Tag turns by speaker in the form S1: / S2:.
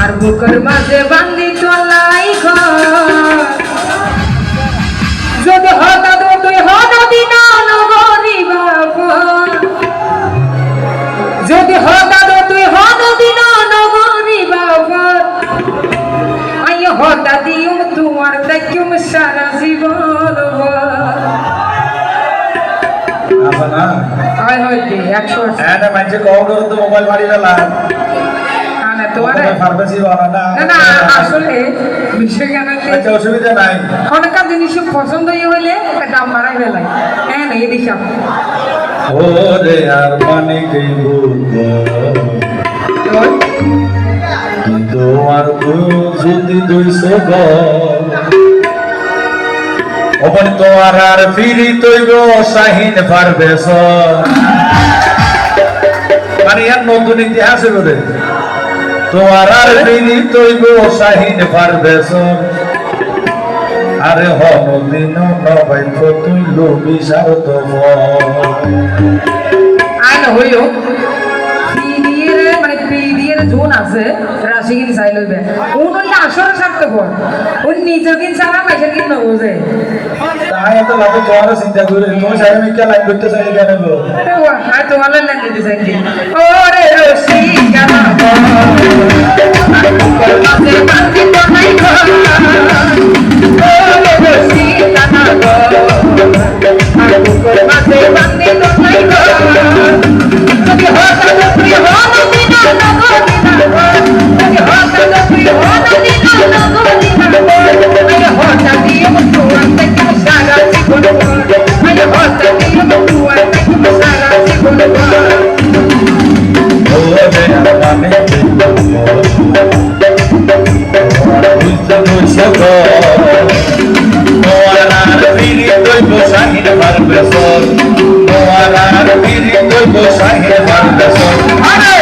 S1: আর বুকের মাঝে বান্দি চলাই যদি হঠাৎ তুই হঠাৎই না নগরী বাবা যদি হঠাৎ তুই হঠাৎই না নগরী বাবা আই হঠাৎই তোমার দেখুম সারা জীবন
S2: না
S1: হয় হইতে 100
S2: এটা মানে কও করো তো মোবাইল বাড়ি গেলা
S1: না তোমার
S2: ফার্মেসি বানা না
S1: না আসলে বিষয় কেন
S2: আচ্ছা অসুবিধা নাই
S1: অনেক জিনিস পছন্দ হইলে দাম বাড়াই ফেলাই হ্যাঁ না এই দিশা
S2: ওরে আর মানে কে তোমার যদি 200 গল ওপন তোমার আর ফিরি তৈব শাহিন পারবেশ মানে আর নতুন ইতিহাস বলে তোমার আর ফিরি তৈব শাহিন পারবেশ আরে হনদিন নবাই তুই লোভি সারত
S1: আইন হইল মানে পিডিএর জোন আছে রাশি কিন চাই লইবে কোন হইলে আসরে স্বার্থপর ওই নিজের কিন ছাড়া পয়সা কিন না বোঝে
S2: তাই এত লাভ তোমার চিন্তা করে তোমার সাহেব কে লাইন করতে চাই কেন গো
S1: আর তোমার লাইন দিতে চাই ওরে রশি জানা আর মাঝে বান্দি তো নাই গো ওরে রশি জানা গো আর মাঝে বান্দি তো নাই গো যদি হঠাৎ তুই হঠাৎই না নগরী বাবা যদি হঠাৎ তুই হঠাৎই না নগরী বাবা আই হঠাৎই তোমার দেখুম সারা জীবন আই হঠাৎই তোমার দেখুম সারা জীবন
S2: ওরে মানে বুঝতে বুঝছো গো তোমার আর ফিরি তৈব শাহিন পারবেশ তোমার আর ফিরি তৈব শাহিন পারবেশ আরে